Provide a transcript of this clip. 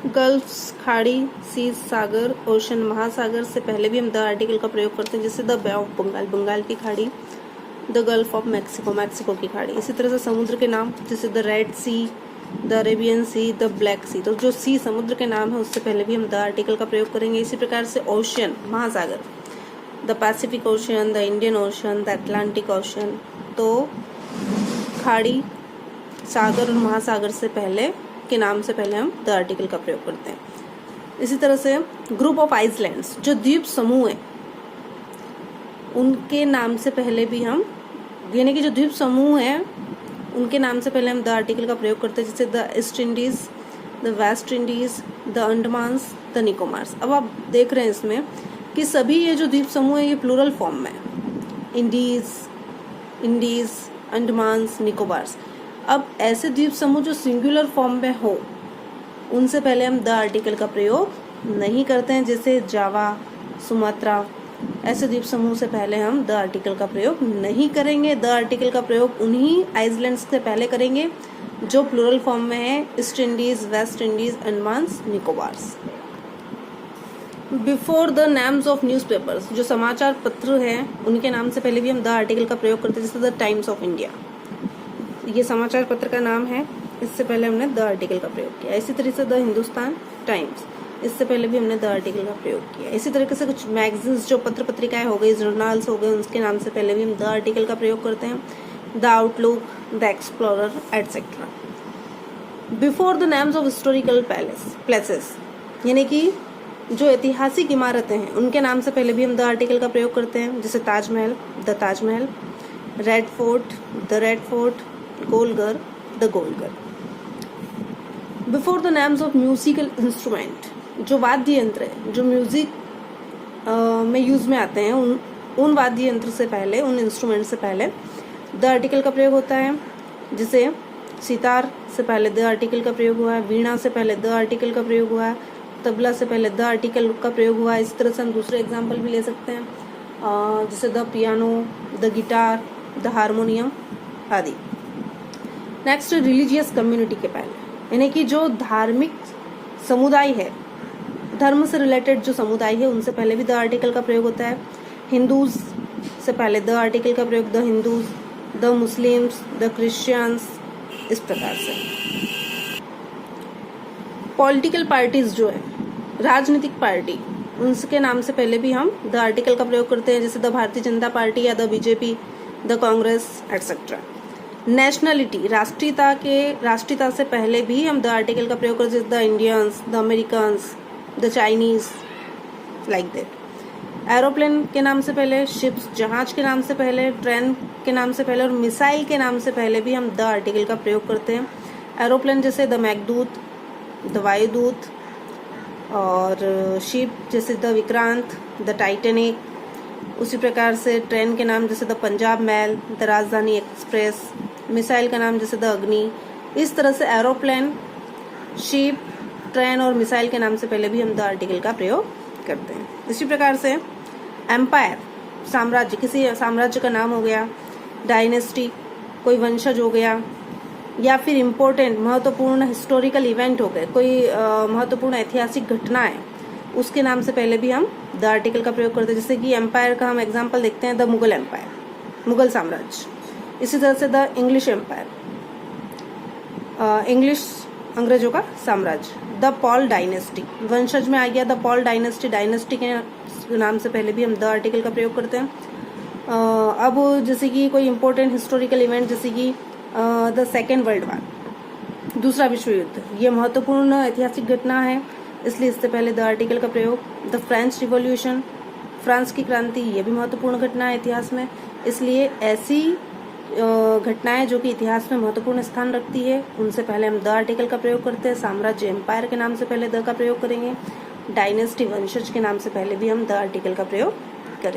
Gulfs, खाड़ी, seize, सागर, ocean, महासागर से पहले भी हम द आर्टिकल का प्रयोग करते हैं, जैसे the Bay of Bengal, Bengal की खाड़ी, the Gulf of Mexico, Mexico की खाड़ी। इसी तरह से समुद्र के नाम जैसे the Red Sea, the Arabian Sea, the Black Sea, तो जो सी समुद्र के नाम है उससे पहले भी हम द आर्टिकल का प्रयोग करेंगे। इसी प्रकार से ओशन, महासागर, the Pacific ocean, the Indian ocean, the Atlantic ocean, तो खाड़ी, सागर और महासागर से पहले के नाम से पहले हम द आर्टिकल का प्रयोग करते हैं। इसी तरह से ग्रुप ऑफ आइसलैंड्स, जो द्वीप समूह है उनके नाम से पहले भी हम, यानी कि जो द्वीप समूह है उनके नाम से पहले हम द आर्टिकल का प्रयोग करते हैं, जैसे the East Indies, the West Indies, the Andamans, the Nicobars. अब आप देख रहे हैं इसमें कि सभी ये जो द्वीप समूह है ये प्लूरल फॉर्म में है, इंडीज, अंडमान्स, निकोबार्स। अब ऐसे द्वीप समूह जो सिंगुलर फॉर्म में हो उनसे पहले हम द आर्टिकल का प्रयोग नहीं करते हैं, जैसे जावा, सुमात्रा, ऐसे द्वीप समूह से पहले हम द आर्टिकल का प्रयोग नहीं करेंगे। द आर्टिकल का प्रयोग उन्हीं आइसलैंड्स से पहले करेंगे जो प्लूरल फॉर्म में है, East Indies, West Indies, Andamans, Nicobars. Before the names of newspapers, जो समाचार पत्र हैं उनके नाम से पहले भी हम द आर्टिकल का प्रयोग करते हैं, जैसे द टाइम्स ऑफ इंडिया, ये समाचार पत्र का नाम है, इससे पहले हमने द आर्टिकल का प्रयोग किया। इसी तरह से द हिंदुस्तान टाइम्स, इससे पहले भी हमने द आर्टिकल का प्रयोग किया। इसी तरीके से कुछ मैगजीन्स जो पत्र पत्रिकाएं हो गई, जर्नल्स हो गए, उनके नाम से पहले भी हम द आर्टिकल का प्रयोग करते हैं, the outlook, the explorer, etcetera. Before the names of historical places, यानी कि जो ऐतिहासिक इमारतें हैं उनके नाम से पहले भी हम द आर्टिकल का प्रयोग करते हैं, जैसे Taj Mahal, the Taj Mahal, red fort, the red fort, Golghar, the Golghar. Before the names of musical instrument, जो वाद्य यंत्र है जो म्यूजिक में यूज में आते हैं, उन वाद्य यंत्र से पहले, उन इंस्ट्रूमेंट से पहले द आर्टिकल का प्रयोग होता है, जैसे सितार से पहले द आर्टिकल का प्रयोग हुआ है, वीणा से पहले द आर्टिकल का प्रयोग हुआ है, तबला से पहले द आर्टिकल का प्रयोग हुआ है। इस तरह से हम दूसरे एग्जाम्पल भी ले सकते हैं, जैसे the piano, the guitar, the harmonium आदि। नेक्स्ट, रिलीजियस कम्युनिटी के पहले, यानी कि जो धार्मिक समुदाय है, धर्म से रिलेटेड जो समुदाय है उनसे पहले भी द आर्टिकल का प्रयोग होता है। हिंदूज से पहले द आर्टिकल का प्रयोग, the Hindus, the Muslims, the Christians, इस प्रकार से। पॉलिटिकल पार्टीज जो है, राजनीतिक पार्टी, उनके नाम से पहले भी हम द आर्टिकल का प्रयोग करते हैं, जैसे द भारतीय जनता पार्टी या the BJP, the Congress, etcetera. Nationality, राष्ट्रीयता से पहले भी हम द आर्टिकल का प्रयोग करते हैं, the Indians, the Americans, the Chinese, like that. Aeroplane के नाम से पहले, शिप्स, जहाज के नाम से पहले, ट्रेन के नाम से पहले और मिसाइल के नाम से पहले भी हम द आर्टिकल का प्रयोग करते हैं। एरोप्लेन जैसे द मेघदूत, द वायुदूत, और शिप जैसे द विक्रांत, द टाइटेनिक। उसी प्रकार से ट्रेन के नाम जैसे द पंजाब मेल, द राजधानी एक्सप्रेस। मिसाइल का नाम जैसे द अग्नि। इस तरह से एरोप्लेन, शिप, ट्रेन और मिसाइल के नाम से पहले भी हम द आर्टिकल का प्रयोग करते हैं। इसी प्रकार से एम्पायर, साम्राज्य, किसी साम्राज्य का नाम हो गया, डायनेस्टी, कोई वंशज हो गया, या फिर इम्पोर्टेंट महत्वपूर्ण हिस्टोरिकल इवेंट हो गए, कोई महत्वपूर्ण ऐतिहासिक घटना है, उसके नाम से पहले भी हम द आर्टिकल का प्रयोग करते हैं। जैसे कि एम्पायर का हम एग्जाम्पल देखते हैं, द मुगल एम्पायर, मुगल साम्राज्य। इसी तरह से द इंग्लिश एम्पायर, इंग्लिश अंग्रेजों का साम्राज्य। द पॉल डायनेस्टी, वंशज में आ गया द पॉल डायनेस्टी, डायनेस्टी के नाम से पहले भी हम द आर्टिकल का प्रयोग करते हैं। अब जैसे कि कोई इम्पोर्टेंट हिस्टोरिकल इवेंट, जैसे कि द सेकेंड वर्ल्ड वार, दूसरा विश्व युद्ध, ये महत्वपूर्ण ऐतिहासिक घटना है, इसलिए इससे पहले द आर्टिकल का प्रयोग। द फ्रेंच रिवॉल्यूशन, फ्रांस की क्रांति, ये भी महत्वपूर्ण घटना है इतिहास में, इसलिए ऐसी घटनाएं जो कि इतिहास में महत्वपूर्ण स्थान रखती है उनसे पहले हम द आर्टिकल का प्रयोग करते हैं। साम्राज्य, एम्पायर के नाम से पहले द का प्रयोग करेंगे। डायनेस्टी, वंशज के नाम से पहले भी हम द आर्टिकल का प्रयोग